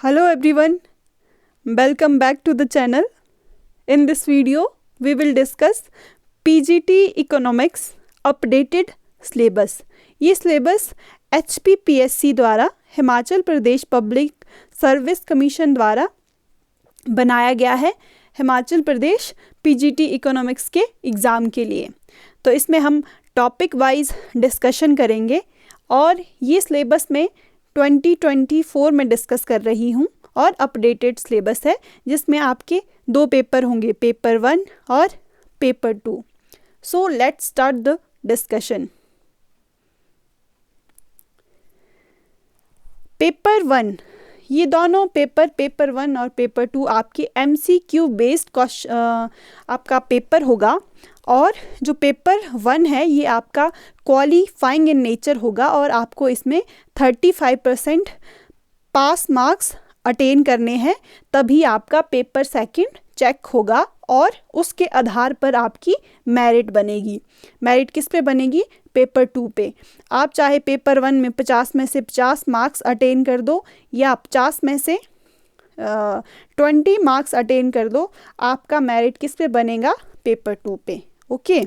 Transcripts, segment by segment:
Hello everyone, welcome back to the channel. In this video, we will discuss PGT Economics updated syllabus. ये syllabus HPPSC द्वारा Himachal Pradesh public service commission द्वारा बनाया गया है Himachal Pradesh PGT economics के exam के लिए। तो इसमें हम टॉपिक वाइज डिस्कशन करेंगे और ये सिलेबस में 2024 में डिस्कस कर रही हूँ और अपडेटेड सिलेबस है जिसमें आपके 2 पेपर होंगे, पेपर 1 और paper 2। So let's start the discussion. Paper 1, ये दोनों पेपर 1 और पेपर 2 आपके MCQ बेस्ड आपका पेपर होगा और जो पेपर 1 है ये आपका क्वालिफाइंग इन नेचर होगा और आपको इसमें 35% पास मार्क्स अटेन करने हैं, तभी आपका पेपर 2 चेक होगा और उसके आधार पर आपकी मेरिट बनेगी। मेरिट किस पे बनेगी? पेपर 2 पे। आप चाहे पेपर 1 में 50 में से 50 मार्क्स अटेन कर दो या 50 में से 20 मार्क्स अटेन कर दो, आपका मेरिट किस पे बनेगा? पेपर 2 पे। ओके।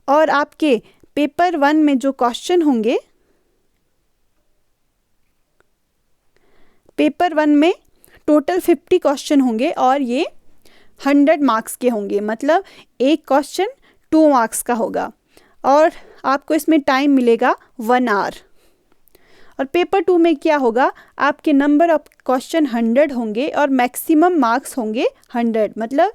और आपके पेपर 1 में जो क्वेश्चन होंगे, पेपर 1 में टोटल 50 क्वेश्चन होंगे और ये 100 मार्क्स के होंगे, मतलब एक क्वेश्चन 2 मार्क्स का होगा और आपको इसमें टाइम मिलेगा 1 आवर। और पेपर 2 में क्या होगा? आपके नंबर ऑफ क्वेश्चन 100 होंगे और मैक्सिमम मार्क्स होंगे 100, मतलब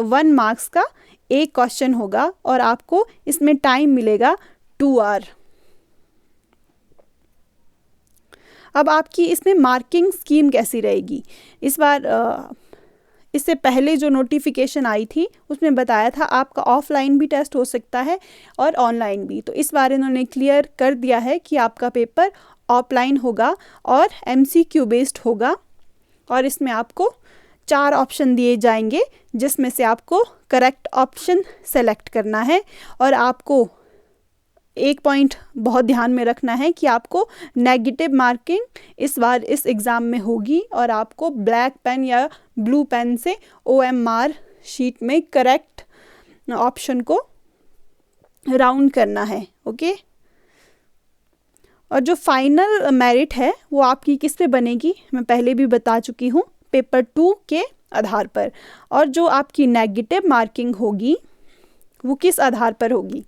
1 मार्क्स का एक क्वेश्चन होगा और आपको इसमें टाइम मिलेगा 2 आवर। अब आपकी इसमें मार्किंग स्कीम कैसी रहेगी? इस बार इससे पहले जो नोटिफिकेशन आई थी उसमें बताया था आपका ऑफलाइन भी टेस्ट हो सकता है और ऑनलाइन भी। तो इस बार इन्होंने क्लियर कर दिया है कि आपका पेपर ऑफलाइन होगा और MCQ बेस्ड होगा और इसमें आपको 4 ऑप्शन दिए जाएंगे जिसमें से आपको करेक्ट ऑप्शन सेलेक्ट करना है। और आपको एक पॉइंट बहुत ध्यान में रखना है कि आपको नेगेटिव मार्किंग इस बार इस एग्ज़ाम में होगी और आपको ब्लैक पेन या ब्लू पेन से OMR शीट में करेक्ट ऑप्शन को राउंड करना है। ओके। और जो फाइनल मेरिट है वो आपकी किस पे बनेगी? मैं पहले भी बता चुकी हूँ, पेपर 2 के आधार पर। और जो आपकी नेगेटिव मार्किंग होगी वो किस आधार पर होगी,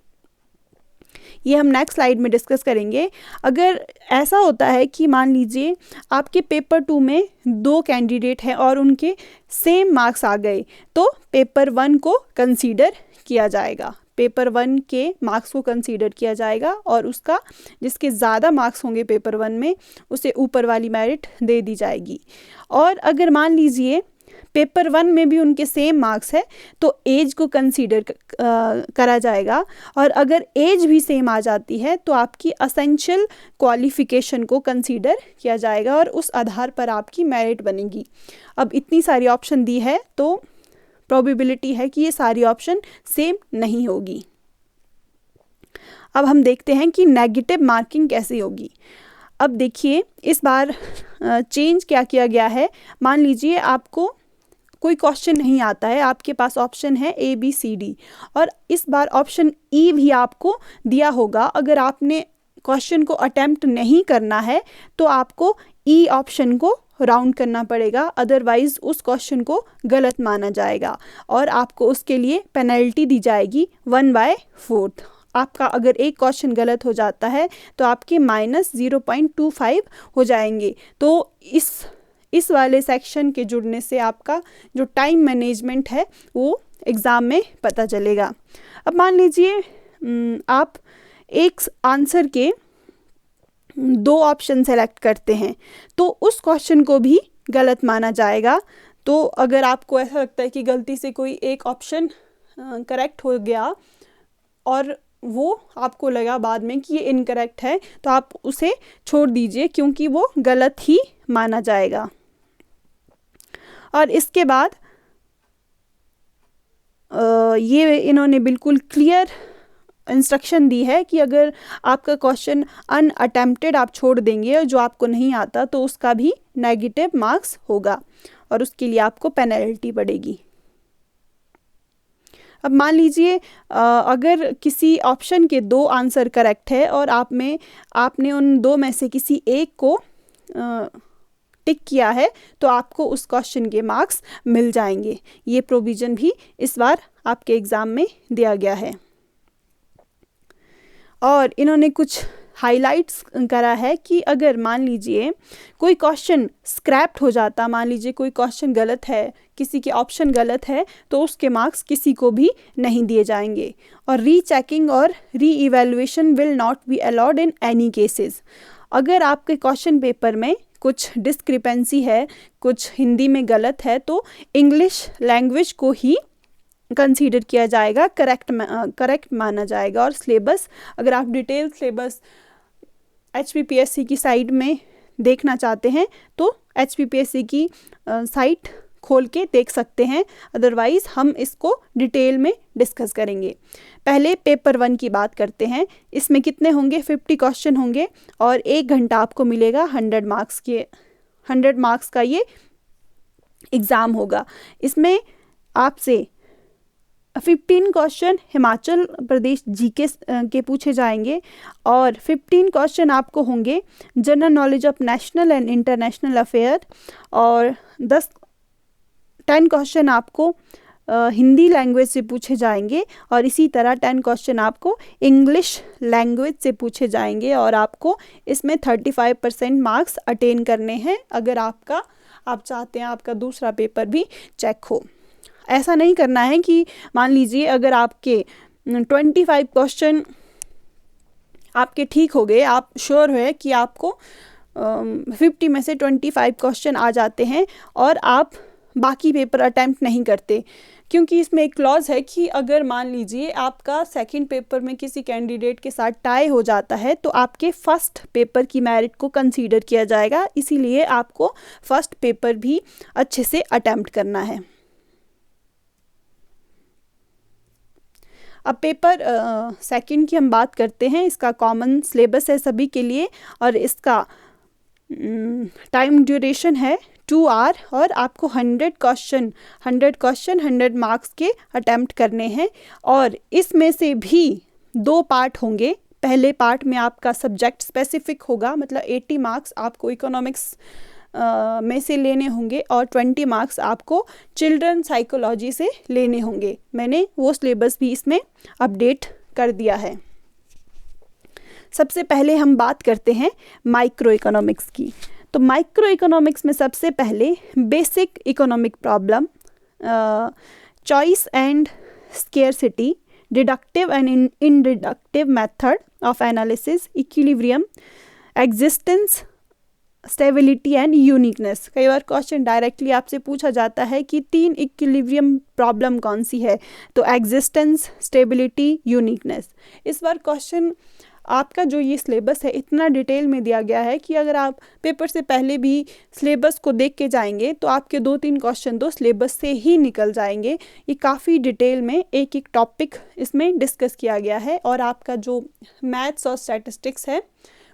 ये हम नेक्स्ट स्लाइड में डिस्कस करेंगे। अगर ऐसा होता है कि मान लीजिए आपके पेपर 2 में 2 कैंडिडेट हैं और उनके सेम मार्क्स आ गए, तो पेपर 1 को कंसीडर किया जाएगा। पेपर 1 के मार्क्स को कंसीडर किया जाएगा और उसका जिसके ज़्यादा मार्क्स होंगे पेपर 1 में उसे ऊपर वाली मेरिट दे दी जाएगी। और अगर मान लीजिए पेपर 1 में भी उनके सेम मार्क्स है तो एज को कंसीडर करा जाएगा और अगर एज भी सेम आ जाती है तो आपकी असेंशियल क्वालिफिकेशन को कंसीडर किया जाएगा और उस आधार पर आपकी मेरिट बनेगी। अब इतनी सारी ऑप्शन दी है तो प्रोबेबिलिटी है कि ये सारी ऑप्शन सेम नहीं होगी। अब हम देखते हैं कि नेगेटिव मार्किंग कैसे होगी। अब देखिए इस बार चेंज क्या किया गया है। मान लीजिए आपको कोई क्वेश्चन नहीं आता है, आपके पास ऑप्शन है ABCD और इस बार ऑप्शन E भी आपको दिया होगा। अगर आपने क्वेश्चन को अटेम्प्ट नहीं करना है तो आपको E ऑप्शन को राउंड करना पड़ेगा, अदरवाइज उस क्वेश्चन को गलत माना जाएगा और आपको उसके लिए पेनल्टी दी जाएगी 1/4। आपका अगर एक क्वेश्चन गलत हो जाता है तो आपके -0.25 हो जाएंगे। तो इस वाले सेक्शन के जुड़ने से आपका जो टाइम मैनेजमेंट है वो एग्ज़ाम में पता चलेगा। अब मान लीजिए आप एक आंसर के 2 ऑप्शन सेलेक्ट करते हैं तो उस क्वेश्चन को भी गलत माना जाएगा। तो अगर आपको ऐसा लगता है कि गलती से कोई एक ऑप्शन करेक्ट हो गया और वो आपको लगा बाद में कि ये इनकरेक्ट है तो आप उसे छोड़ दीजिए क्योंकि वो गलत ही माना जाएगा। और इसके बाद ये इन्होंने बिल्कुल क्लियर इंस्ट्रक्शन दी है कि अगर आपका क्वेश्चन अनअटेम्प्टेड आप छोड़ देंगे और जो आपको नहीं आता तो उसका भी नेगेटिव मार्क्स होगा और उसके लिए आपको पेनल्टी पड़ेगी। अब मान लीजिए अगर किसी ऑप्शन के 2 आंसर करेक्ट है और आपने उन 2 में से किसी एक को टिक किया है तो आपको उस क्वेश्चन के मार्क्स मिल जाएंगे। ये प्रोविज़न भी इस बार आपके एग्ज़ाम में दिया गया है। और इन्होंने कुछ हाइलाइट्स करा है कि अगर मान लीजिए कोई क्वेश्चन स्क्रैप्ड हो जाता, मान लीजिए कोई क्वेश्चन गलत है, किसी के ऑप्शन गलत है, तो उसके मार्क्स किसी को भी नहीं दिए जाएंगे। और रीचेकिंग और re-evaluation will not be allowed in any cases. अगर आपके क्वेश्चन पेपर में कुछ डिस्क्रिपेंसी है, कुछ हिंदी में गलत है, तो इंग्लिश लैंग्वेज को ही कंसीडर किया जाएगा, करेक्ट माना जाएगा। और सिलेबस, अगर आप डिटेल सिलेबस HPPSC की साइट में देखना चाहते हैं तो HPPSC की साइट खोल के देख सकते हैं, अदरवाइज़ हम इसको डिटेल में डिस्कस करेंगे। पहले पेपर 1 की बात करते हैं। इसमें कितने होंगे? 50 क्वेश्चन होंगे और 1 घंटा आपको मिलेगा। 100 मार्क्स का ये एग्ज़ाम होगा। इसमें आपसे 15 क्वेश्चन हिमाचल प्रदेश जीके के पूछे जाएंगे और 15 क्वेश्चन आपको होंगे general knowledge of national and international affair और 10 क्वेश्चन आपको हिंदी लैंग्वेज से पूछे जाएंगे और इसी तरह 10 क्वेश्चन आपको इंग्लिश लैंग्वेज से पूछे जाएंगे और आपको इसमें 35% मार्क्स अटेन करने हैं अगर आप चाहते हैं आपका दूसरा पेपर भी चेक हो। ऐसा नहीं करना है कि मान लीजिए अगर आपके 25 क्वेश्चन आपके ठीक हो गए, आप श्योर है कि आपको 50 में से 25 क्वेश्चन आ जाते हैं और आप बाकी पेपर अटेम्प्ट नहीं करते, क्योंकि इसमें एक क्लॉज है कि अगर मान लीजिए आपका सेकंड पेपर में किसी कैंडिडेट के साथ टाई हो जाता है तो आपके फर्स्ट पेपर की मेरिट को कंसीडर किया जाएगा, इसीलिए आपको फर्स्ट पेपर भी अच्छे से अटेम्प्ट करना है। अब पेपर सेकंड की हम बात करते हैं। इसका कॉमन सिलेबस है सभी के लिए और इसका टाइम ड्यूरेशन है 2 आवर और आपको 100 क्वेश्चन 100 मार्क्स के अटेम्प्ट करने हैं और इसमें से भी 2 पार्ट होंगे। पहले पार्ट में आपका सब्जेक्ट स्पेसिफिक होगा, मतलब 80 मार्क्स आपको इकोनॉमिक्स में से लेने होंगे और 20 मार्क्स आपको चिल्ड्रन साइकोलॉजी से लेने होंगे। मैंने वो सिलेबस भी इसमें अपडेट कर दिया है। सबसे पहले हम बात करते हैं माइक्रो इकोनॉमिक्स की। तो माइक्रो इकोनॉमिक्स में सबसे पहले basic economic problem, choice and scarcity, deductive and inductive method of analysis, equilibrium, existence, stability and uniqueness. कई बार क्वेश्चन डायरेक्टली आपसे पूछा जाता है कि 3 इक्विलिब्रियम प्रॉब्लम कौन सी है, तो एग्जिस्टेंस, स्टेबिलिटी, यूनिकनेस। इस बार क्वेश्चन आपका जो ये सिलेबस है इतना डिटेल में दिया गया है कि अगर आप पेपर से पहले भी सिलेबस को देख के जाएंगे तो आपके 2-3 क्वेश्चन तो सिलेबस से ही निकल जाएंगे। ये काफ़ी डिटेल में एक एक टॉपिक इसमें डिस्कस किया गया है और आपका जो मैथ्स और स्टैटिस्टिक्स है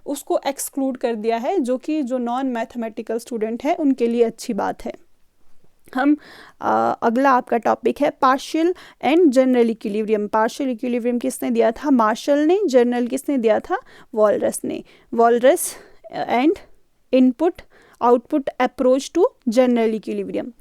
उसको एक्सक्लूड कर दिया है, जो कि जो नॉन मैथमेटिकल स्टूडेंट है उनके लिए अच्छी बात है। हम अगला आपका टॉपिक है partial and general equilibrium. Partial equilibrium किसने दिया था? मार्शल ने। जनरल किसने दिया था? वॉलरस ने। Walras and input output approach to general equilibrium.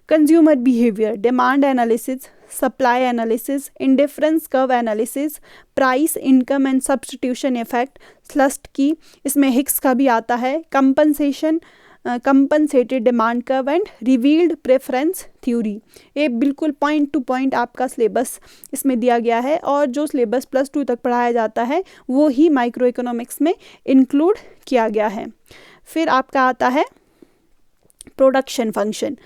Consumer behaviour, demand analysis, supply analysis, indifference curve analysis, price, income and substitution effect, Slutsky की, इसमें हिक्स का भी आता है, compensation, compensated demand curve and revealed preference theory. ये बिल्कुल point to point आपका syllabus इसमें दिया गया है और जो सिलेबस +2 तक पढ़ाया जाता है वो ही माइक्रो इकोनॉमिक्स में इंक्लूड किया गया है। फिर आपका आता है production function,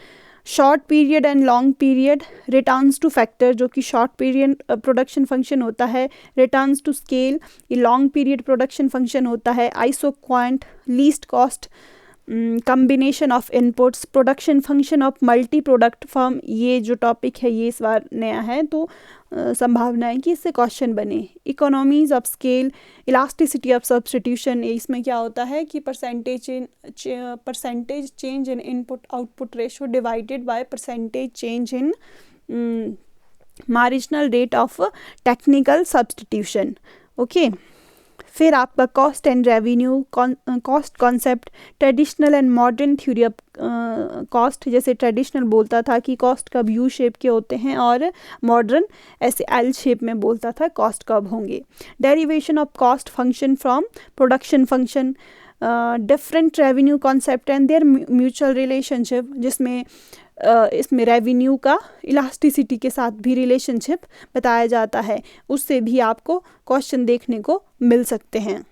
short period and long period, returns two factor जो कि शॉर्ट पीरियड प्रोडक्शन फंक्शन होता है, रिटर्न्स टू स्केल ये लॉन्ग पीरियड प्रोडक्शन फंक्शन होता है, isoquant, least cost combination of inputs, production function of multi product firm, ये जो topic है ये इस बार नया है, तो संभावना है कि इससे क्वेश्चन बने। Economies of scale, elasticity of substitution, इसमें क्या होता है कि percentage change in input output ratio divided by percentage change in marginal rate of technical substitution. Okay, फिर आपका cost and revenue, cost concept, traditional and modern theory of cost, जैसे traditional बोलता था कि कॉस्ट कब यू शेप के होते हैं और मॉडर्न ऐसे एल शेप में बोलता था कॉस्ट कब होंगे। Derivation of cost function from production function, different revenue concept and there mutual relationship, जिसमें इसमें रेवेन्यू का इलास्टिसिटी के साथ भी रिलेशनशिप बताया जाता है, उससे भी आपको क्वेश्चन देखने को मिल सकते हैं।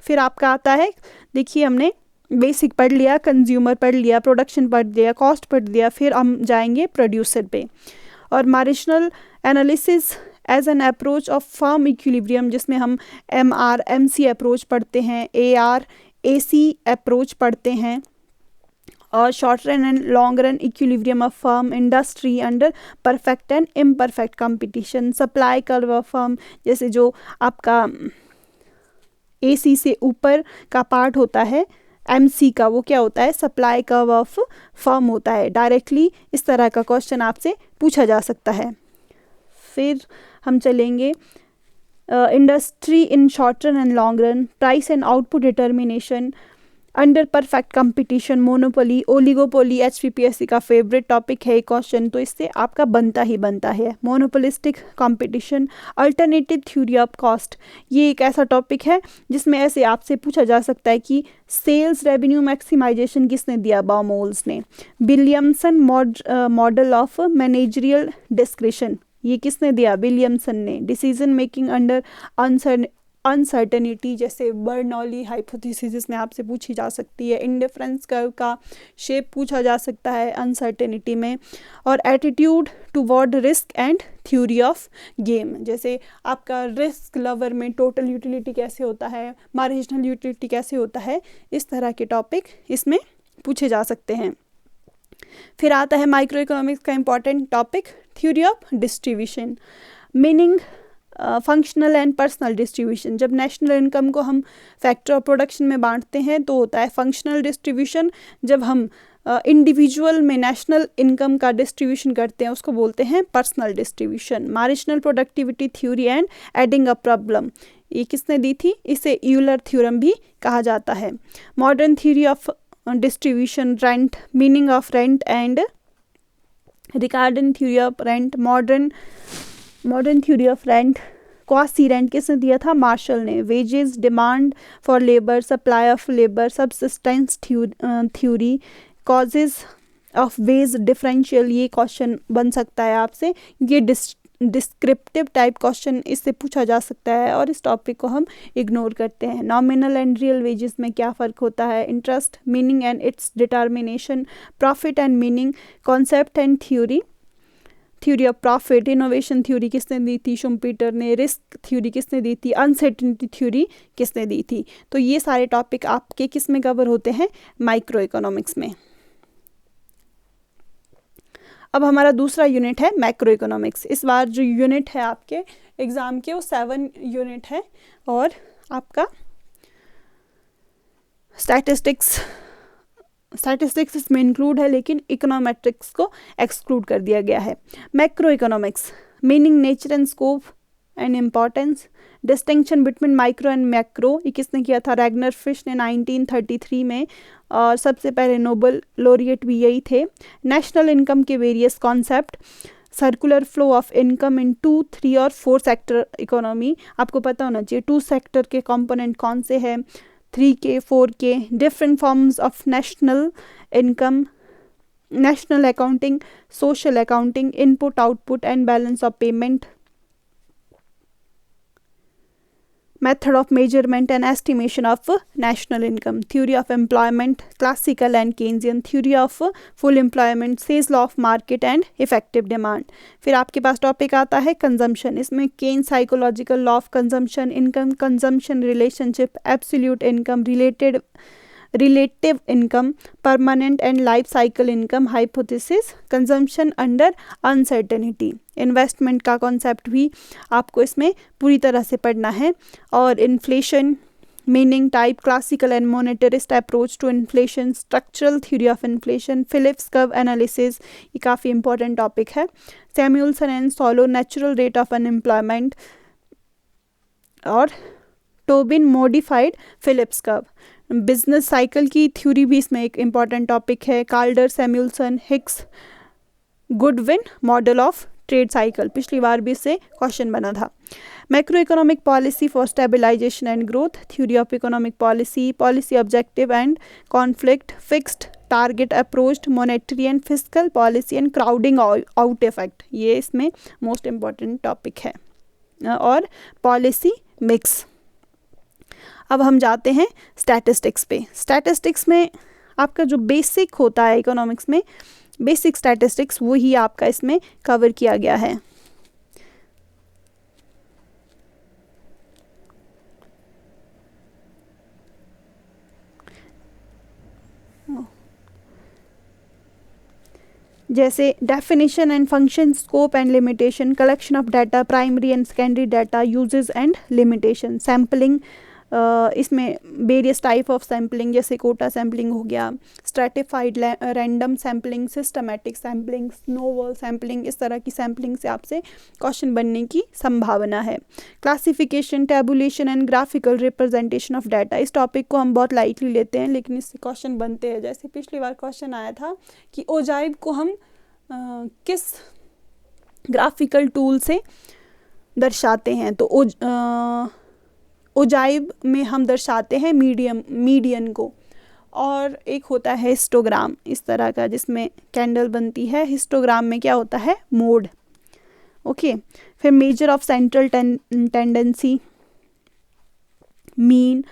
फिर आपका आता है, देखिए हमने बेसिक पढ़ लिया, कंज्यूमर पढ़ लिया, प्रोडक्शन पढ़ लिया, कॉस्ट पढ़ लिया, फिर हम जाएंगे प्रोड्यूसर पे। और marginal analysis as an approach of firm equilibrium, जिसमें हम MRMC अप्रोच पढ़ते हैं, ARAC अप्रोच पढ़ते हैं, और short run and long run equilibrium of firm industry under perfect and imperfect competition, supply curve of firm, जैसे जो आपका AC से ऊपर का पार्ट होता है MC का, वो क्या होता है, सप्लाई कर्व ऑफ फर्म होता है। डायरेक्टली इस तरह का क्वेश्चन आपसे पूछा जा सकता है। फिर हम चलेंगे industry in short run and long run, price and output determination under perfect competition, monopoly, oligopoly, HPPSC का फेवरेट टॉपिक है क्वेश्चन, तो इससे आपका बनता ही बनता है। Monopolistic competition, alternative theory of cost, ये एक ऐसा टॉपिक है जिसमें ऐसे आपसे पूछा जा सकता है कि सेल्स रेवेन्यू मैक्सिमाइजेशन किसने दिया, बाउमोल्स ने। Williamson model of managerial discretion, ये किसने दिया, विलियमसन ने। डिसीजन मेकिंग अंडर अनसर्टेनिटी, जैसे बर्नौली हाइपोथेसिस में आपसे पूछी जा सकती है। इंडिफरेंस कर्व का शेप पूछा जा सकता है अनसर्टेनिटी में। और attitude toward risk and theory of game, जैसे आपका रिस्क लवर में टोटल यूटिलिटी कैसे होता है, मार्जिनल यूटिलिटी कैसे होता है, इस तरह के टॉपिक इसमें पूछे जा सकते हैं। फिर आता है माइक्रो इकोनॉमिक्स का important topic, theory of distribution, meaning functional and personal distribution. जब नेशनल इनकम को हम फैक्टर ऑफ प्रोडक्शन में बांटते हैं तो होता है फंक्शनल डिस्ट्रीब्यूशन। जब हम इंडिविजुअल में नेशनल इनकम का डिस्ट्रीब्यूशन करते हैं उसको बोलते हैं personal distribution. Marginal productivity theory and adding a problem, ये किसने दी थी, इसे यूलर थ्योरम भी कहा जाता है। Modern theory of distribution, rent, meaning of rent and Ricardian theory of rent, modern theory of rent, quasi rent किसने दिया था, मार्शल ने। Wages, demand for labour, supply of labour, subsistence theory, causes of wage differential, ये question बन सकता है आपसे, ये डिस्क्रिप्टिव टाइप क्वेश्चन इससे पूछा जा सकता है और इस टॉपिक को हम इग्नोर करते हैं। नॉमिनल एंड रियल वेजेस में क्या फ़र्क होता है, interest, meaning and it's determination, profit and meaning, concept and theory of profit, innovation theory किसने दी थी, शुम्पीटर ने। रिस्क थ्योरी किसने दी थी, अनसर्टेनिटी थ्योरी किसने दी थी। तो ये सारे टॉपिक आपके किस में कवर होते हैं, माइक्रो इकोनॉमिक्स में। अब हमारा दूसरा यूनिट है मैक्रो इकोनॉमिक्स। इस बार जो यूनिट है आपके एग्ज़ाम के वो 7 यूनिट है और आपका स्टैटिस्टिक्स इसमें इंक्लूड है, लेकिन इकोनोमेट्रिक्स को एक्सक्लूड कर दिया गया है। Macro economics, meaning, nature and scope and importance, distinction between micro and macro, ये किसने किया था, रैगनर फिश ने 1933 में, और सबसे पहले नोबेल लॉरिएट भी यही थे। नेशनल इनकम के various concept, circular flow of income in 2, 3 और 4 सेक्टर इकोनॉमी, आपको पता होना चाहिए 2 सेक्टर के कंपोनेंट कौन से हैं, 3K, 4K, different forms of national income, national accounting, social accounting, input output and balance of payment, method of measurement and estimation of national income, theory of employment, classical and Keynesian, theory of full employment, Say's law of market and effective demand। फिर आपके पास topic आता है consumption, इसमें Keynes psychological law of consumption, income consumption relationship, absolute income, related relative income, permanent and life cycle income hypothesis, consumption under uncertainty. Investment का concept भी आपको इसमें पूरी तरह से पढ़ना है। और inflation, meaning, type, classical and monetarist approach to inflation, structural theory of inflation, Phillips curve analysis, ये काफ़ी इंपॉर्टेंट टॉपिक है। Samuelson and Solow, natural rate of unemployment, और Tobin modified Phillips curve. Business cycle की theory भी इसमें एक important topic है। Kaldor, Samuelson, Hicks, Goodwin model of trade cycle, पिछली बार भी इससे क्वेश्चन बना था। Macro economic policy for stabilisation and growth, theory of economic policy, policy objective and conflict, fixed target approach, monetary and fiscal policy and crowding out effect, ये इसमें most important topic है। और पॉलिसी मिक्स। अब हम जाते हैं statistics पे। Statistics में आपका जो बेसिक होता है इकोनॉमिक्स में, बेसिक स्टैटिस्टिक्स, वही आपका इसमें कवर किया गया है। जैसे definition and function, scope and limitation, collection of data, primary and secondary data, uses and limitation, sampling, इसमें वेरियस टाइप ऑफ सैम्पलिंग, जैसे कोटा सैम्पलिंग हो गया, stratified random sampling, systematic sampling, snowball sampling, इस तरह की सैम्पलिंग से आपसे क्वेश्चन बनने की संभावना है। Classification, tabulation and graphical representation of data, इस टॉपिक को हम बहुत लाइटली लेते हैं, लेकिन इससे क्वेश्चन बनते हैं। जैसे पिछली बार क्वेश्चन आया था कि ओजाइब को हम किस ग्राफिकल टूल से दर्शाते हैं, तो ओजाइब में हम दर्शाते हैं मीडियन को। और एक होता है हिस्टोग्राम, इस तरह का, जिसमें कैंडल बनती है। हिस्टोग्राम में क्या होता है, मोड। ओके, फिर measure of central tendency, mean,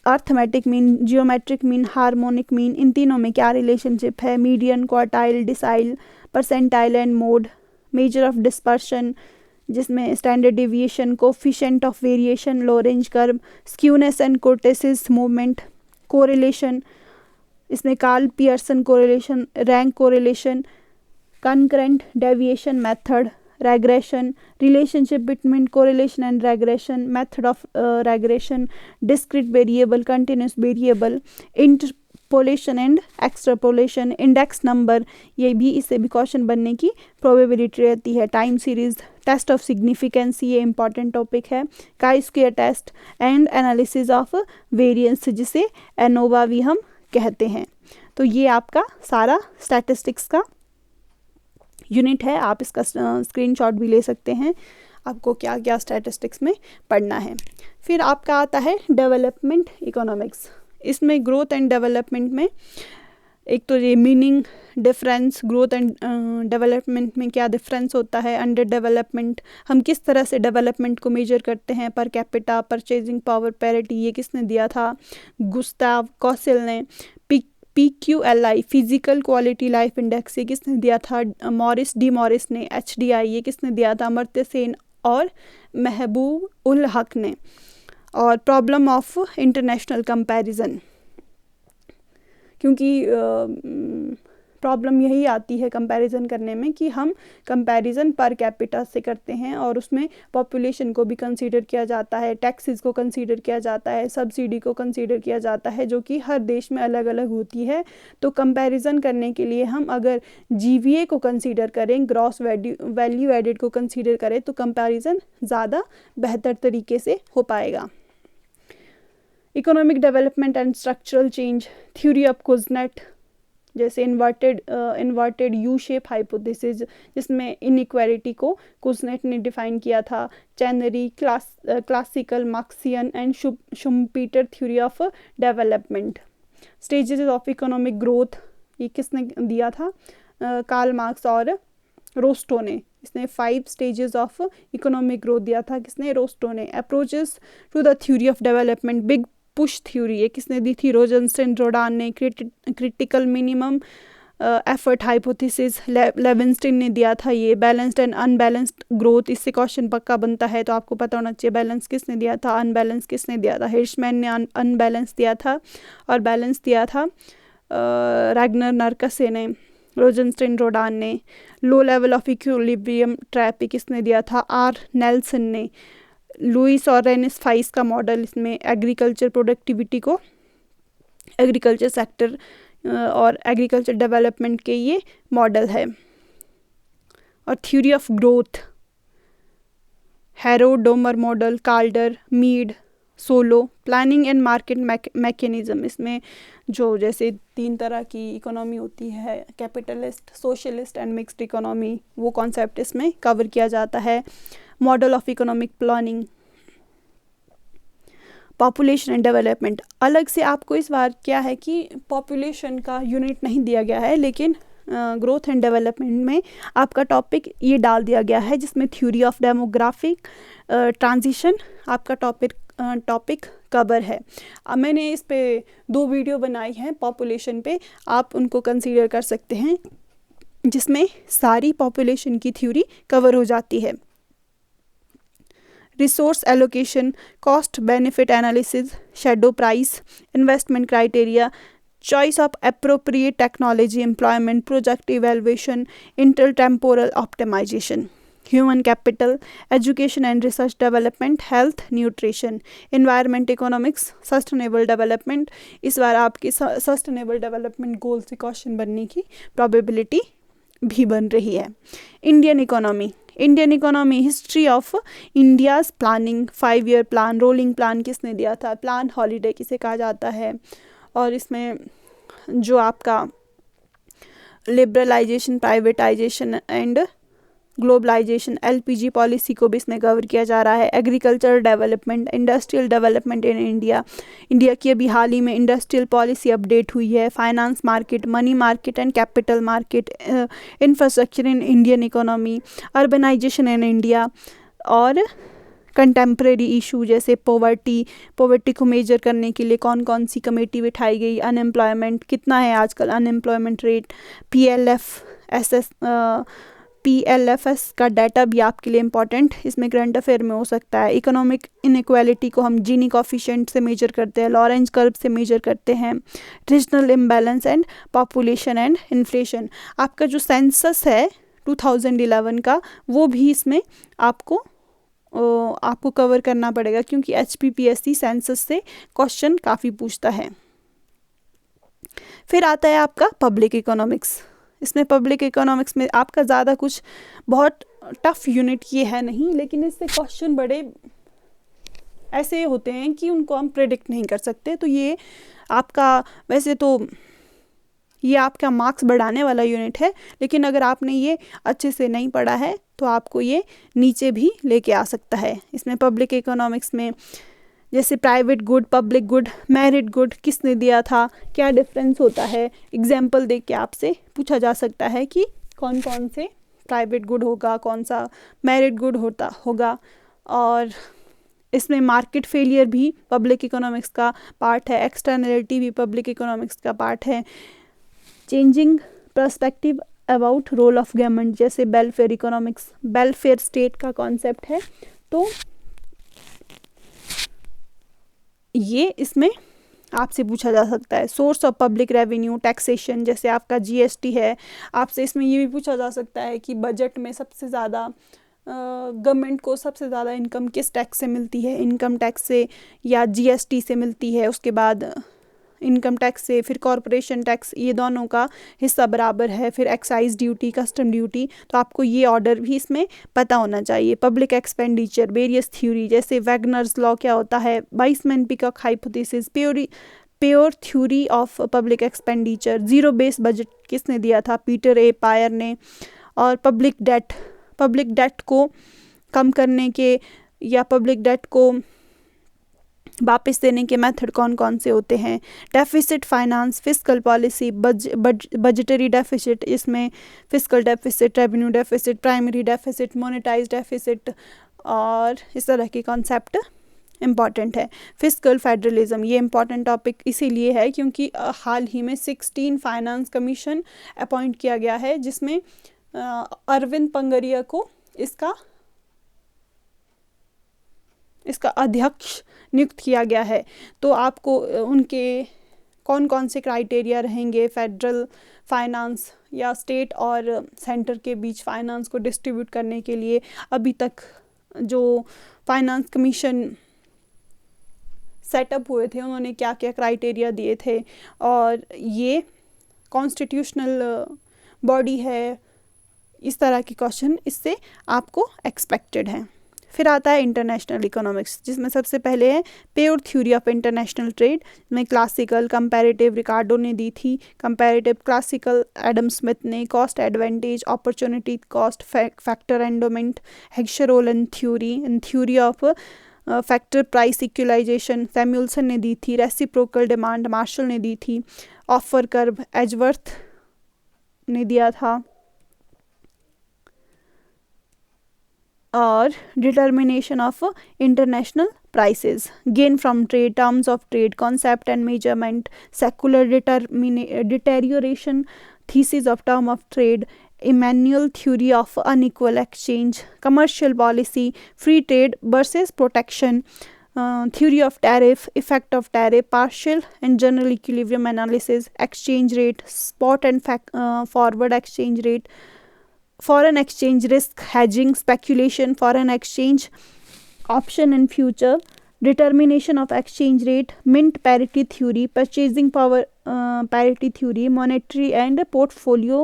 arithmetic mean, geometric mean, harmonic mean, इन तीनों में क्या रिलेशनशिप है, median, quartile, decile, percentile and mode. Measure of dispersion, जिसमें standard deviation, coefficient of variation, Lorenz curve, skewness and kurtosis movement, correlation, इसमें Karl Pearson correlation, rank correlation, concurrent deviation method, regression, relationship between correlation and regression, method of regression, discrete variable, continuous variable, interpolation and extrapolation, index number, ये भी, इससे भी question बनने की probability रहती है। Time series, test of significance, ये important topic है। Chi square test and analysis of variance, जिसे एनोवा भी हम कहते हैं। तो ये आपका सारा स्टैटिस्टिक्स का यूनिट है। आप इसका स्क्रीनशॉट भी ले सकते हैं, आपको क्या क्या स्टैटिस्टिक्स में पढ़ना है। फिर आपका आता है डेवलपमेंट इकोनॉमिक्स। इसमें ग्रोथ एंड डेवलपमेंट में एक तो ये meaning difference, growth and development में क्या डिफरेंस होता है, अंडर डेवलपमेंट हम किस तरह से डेवलपमेंट को मेजर करते हैं, per capita, purchasing power parity, ये किसने दिया था, गुस्ताव कॉसेल ने। PQLI, physical quality life index, ये किसने दिया था, डी मॉरिस ने। HDI, ये किसने दिया था, अमर्त्य सेन और महबूब उल हक ने। और प्रॉब्लम ऑफ इंटरनेशनल कंपैरिजन, क्योंकि प्रॉब्लम यही आती है कंपैरिजन करने में कि हम कंपैरिजन पर कैपिटा से करते हैं, और उसमें पॉपुलेशन को भी कंसीडर किया जाता है, टैक्सेस को कंसीडर किया जाता है, सब्सिडी को कंसीडर किया जाता है, जो कि हर देश में अलग अलग होती है। तो कंपैरिजन करने के लिए हम अगर GVA को कंसीडर करें, ग्रॉस वैल्यू एडेड को कंसीडर करें, तो कंपैरिजन ज़्यादा बेहतर तरीके से हो पाएगा। Economic development and structural change, theory of Kuznets, जैसे इन्वर्टेड यू शेप हाइपोथेसिस, जिसमें इनइक्वालिटी को कुजनेट ने डिफाइन किया था। Chenery, classical, Marxian and Schumpeter theory of development. Stages of economic growth, ये किसने दिया था, कार्ल मार्क्स और रोस्टो ने। इसने 5 स्टेजेस ऑफ इकोनॉमिक ग्रोथ दिया था, किसने, रोस्टो ने। Approaches to the theory of development, big push theory, ये किसने दी थी, रोजनस्टन, जोर्डान ने। Critical minimum effort hypothesis Leibenstein ने दिया था। ये बैलेंस्ड एंड अनबैलेंस्ड ग्रोथ, इससे क्वेश्चन पक्का बनता है, तो आपको पता होना चाहिए बैलेंस किसने दिया था, अनबैलेंस किसने दिया था। हिर्शमैन ने अनबैलेंस दिया था और बैलेंस दिया था रैग्नर नरकसे ने, रोजनस्टीन रोडान ने। Low level of equilibrium trap किसने दिया था, आर नेल्सन ने। लुइस और रेनिस फाइस का मॉडल, इसमें एग्रीकल्चर प्रोडक्टिविटी को एग्रीकल्चर सेक्टर और एग्रीकल्चर डेवलपमेंट के ये मॉडल है। और theory of growth, Harrod Domar model, Kaldor, Meade, Solow. Planning and market mechanism, इसमें जो जैसे 3 तरह की इकोनॉमी होती है, capitalist, socialist and mixed economy, वो कॉन्सेप्ट इसमें कवर किया जाता है। Model of economic planning, population and development. अलग से आपको इस बार क्या है कि पॉपुलेशन का यूनिट नहीं दिया गया है, लेकिन ग्रोथ एंड डेवलपमेंट में आपका टॉपिक ये डाल दिया गया है, जिसमें थ्योरी ऑफ डेमोग्राफिक ट्रांजिशन आपका टॉपिक कवर है। अब मैंने इस पे 2 वीडियो बनाई हैं पॉपुलेशन पे, आप उनको कंसीडर कर सकते हैं, जिसमें सारी पॉपुलेशन की थ्योरी कवर हो जाती है। Resource allocation, cost benefit analysis, shadow price, investment criteria, choice of appropriate technology, employment, project evaluation, intertemporal optimisation, human capital, education and research development, health, nutrition, environment economics, sustainable development. इस बार आपकी sustainable development goal से question बनने की probability भी बन रही है। Indian economy, history of India's planning, 5 year plan, rolling plan किसने दिया था, प्लान हॉलीडे किसे कहा जाता है। और इसमें जो आपका liberalization, privatization and globalization, LPG policy को भी इसमें कवर किया जा रहा है। Agriculture development, industrial development in India की अभी हाल ही में इंडस्ट्रियल पॉलिसी अपडेट हुई है। Finance market, money market and capital market, infrastructure in Indian economy, urbanization in India. और कंटेम्प्रेरी इशू जैसे पॉवर्टी को मेजर करने के लिए कौन कौन सी कमेटी बिठाई गई, अनएम्प्लॉयमेंट कितना है आजकल, अनएम्प्लॉयमेंट रेट, PLFS का डाटा भी आपके लिए इम्पॉर्टेंट इसमें करंट अफेयर में हो सकता है। इकोनॉमिक इनइक्वालिटी को हम जीनी कोफिशिएंट से मेजर करते हैं, लॉरेंज कर्व से मेजर करते हैं। Regional imbalance and population and inflation, आपका जो सेंसस है 2011 का, वो भी इसमें आपको कवर करना पड़ेगा, क्योंकि HPPSC सेंसस से क्वेश्चन काफ़ी पूछता है। फिर आता है आपका पब्लिक इकोनॉमिक्स। इसमें पब्लिक इकोनॉमिक्स में आपका ज़्यादा कुछ बहुत टफ यूनिट ये है नहीं, लेकिन इससे क्वेश्चन बड़े ऐसे होते हैं कि उनको हम प्रेडिक्ट नहीं कर सकते। तो ये आपका वैसे तो ये आपका मार्क्स बढ़ाने वाला यूनिट है, लेकिन अगर आपने ये अच्छे से नहीं पढ़ा है तो आपको ये नीचे भी लेके आ सकता है। इसमें पब्लिक इकोनॉमिक्स में जैसे private good, public good, merit good किसने दिया था, क्या डिफरेंस होता है, एग्जाम्पल देख के आपसे पूछा जा सकता है कि कौन कौन से प्राइवेट गुड होगा, कौन सा मेरिट गुड होगा। और इसमें मार्केट फेलियर भी पब्लिक इकोनॉमिक्स का पार्ट है, एक्सटर्नलिटी भी पब्लिक इकोनॉमिक्स का पार्ट है। Changing perspective about role of government, जैसे वेलफेयर इकोनॉमिक्स, वेलफेयर स्टेट का कॉन्सेप्ट है, तो ये इसमें आपसे पूछा जा सकता है। Source of public revenue, taxation, जैसे आपका GST है, आपसे इसमें ये भी पूछा जा सकता है कि बजट में सबसे ज़्यादा गवर्नमेंट को सबसे ज़्यादा इनकम किस टैक्स से मिलती है, इनकम टैक्स से या GST से मिलती है, उसके बाद इनकम टैक्स से, फिर कॉरपोरेशन टैक्स, ये दोनों का हिस्सा बराबर है, फिर एक्साइज ड्यूटी, कस्टम ड्यूटी। तो आपको ये ऑर्डर भी इसमें पता होना चाहिए। पब्लिक एक्सपेंडिचर, वेरियस थ्योरी, जैसे वैगनर्स लॉ क्या होता है, Wiseman peacock hypothesis, pure theory of public expenditure, zero base budget किसने दिया था, पीटर ए पायर ने। और पब्लिक डेट को कम करने के या पब्लिक डेट को वापस देने के मेथड कौन कौन से होते हैं, deficit finance, fiscal policy, budgetary deficit, इसमें fiscal deficit, revenue deficit, primary deficit, monetise deficit और इस तरह के कॉन्सेप्ट इम्पॉर्टेंट है। फिस्कल फेडरलिज्म, ये इम्पॉर्टेंट टॉपिक इसीलिए है क्योंकि हाल ही में 16 फाइनेंस कमीशन अपॉइंट किया गया है, जिसमें अरविंद पंगरिया को इसका अध्यक्ष नियुक्त किया गया है। तो आपको उनके कौन कौन से क्राइटेरिया रहेंगे फेडरल फाइनेंस या स्टेट और सेंटर के बीच फाइनेंस को डिस्ट्रीब्यूट करने के लिए, अभी तक जो फाइनेंस कमीशन सेटअप हुए थे उन्होंने क्या क्या क्राइटेरिया दिए थे, और ये कॉन्स्टिट्यूशनल बॉडी है, इस तरह के क्वेश्चन इससे आपको एक्सपेक्टेड है। फिर आता है इंटरनेशनल इकोनॉमिक्स, जिसमें सबसे पहले है pure theory of international trade, में क्लासिकल कंपैरेटिव रिकार्डो ने दी थी, कंपैरेटिव क्लासिकल एडम स्मिथ ने, cost advantage opportunity cost factor endowment Heckscher Ohlin theory, इन theory of factor price equalisation Samuelson ने दी थी, रेसिप्रोकल डिमांड मार्शल ने दी थी, ऑफर कर्व एजवर्थ ने दिया था, और determination of international prices, gain from trade, terms of trade, concept and measurement, secular deterioration, thesis of term of trade, Emmanuel theory of unequal exchange, commercial policy, free trade versus protection, theory of tariff, effect of tariff, partial and general equilibrium analysis, exchange rate, spot and forward exchange rate, foreign exchange risk, hedging, speculation, foreign exchange, option and future, determination of exchange rate, mint parity theory, purchasing power parity theory, monetary and portfolio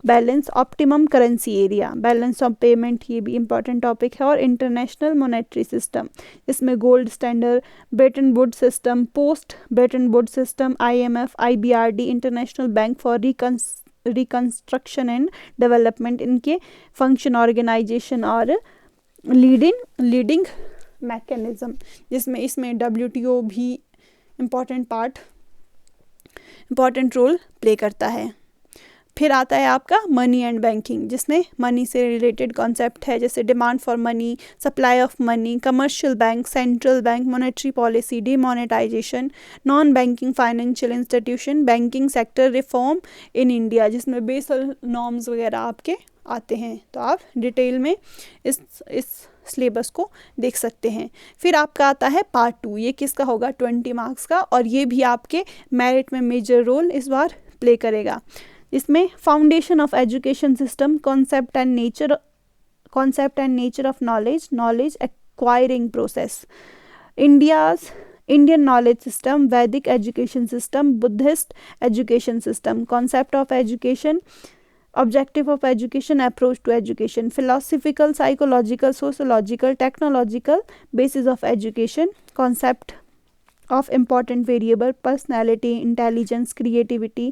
balance, optimum currency area, balance of payment, ये भी important topic है, और international monetary system, इसमें gold standard, Bretton Woods system, post Bretton Woods system, IMF, IBRD, International Bank for Reconstruction and Development, इनके function, organization और leading mechanism, जिसमें इसमें WTO भी इम्पॉर्टेंट रोल प्ले करता है। फिर आता है आपका मनी एंड बैंकिंग, जिसमें मनी से रिलेटेड कॉन्सेप्ट है, जैसे demand for money, supply of money, commercial bank, central bank, monetary policy, demonetisation, non banking financial institution, banking sector reform in India, जिसमें बेसल नॉर्म्स वगैरह आपके आते हैं। तो आप डिटेल में इस सिलेबस को देख सकते हैं। फिर आपका आता है पार्ट 2, ये किसका होगा 20 मार्क्स का, और ये भी आपके मेरिट में मेजर रोल इस बार प्ले करेगा। इसमें foundation of education system, concept and nature of knowledge acquiring process, Indian knowledge system, Vedic education system, Buddhist education system, concept of education, objective of education, approach to education, philosophical, psychological, sociological, technological basis of education, concept of important variable, personality, intelligence, creativity,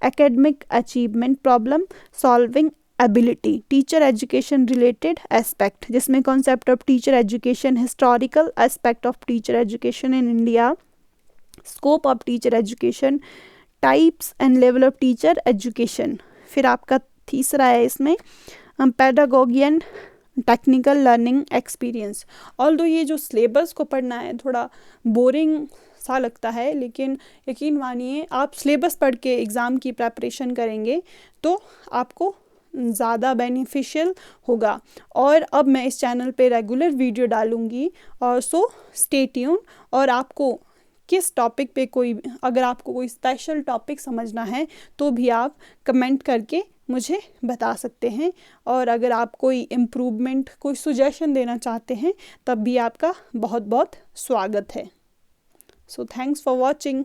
academic achievement, problem solving ability, teacher education related aspect, जिसमें concept of teacher education, historical aspect of teacher education in India, scope of teacher education, types and level of teacher education। फिर आपका तीसरा है इसमें pedagogy and technical learning experience. Although ये जो syllabus को पढ़ना है थोड़ा बोरिंग सा लगता है, लेकिन यकीन मानिए आप सिलेबस पढ़ के एग्ज़ाम की प्रेपरेशन करेंगे तो आपको ज़्यादा बेनिफिशियल होगा। और अब मैं इस चैनल पे रेगुलर वीडियो डालूँगी, और सो स्टे ट्यून। और आपको किस टॉपिक पे अगर आपको कोई स्पेशल टॉपिक समझना है तो भी आप कमेंट करके मुझे बता सकते हैं, और अगर आप कोई इम्प्रूवमेंट, कोई सुजेशन देना चाहते हैं तब भी आपका बहुत बहुत स्वागत है। So thanks for watching.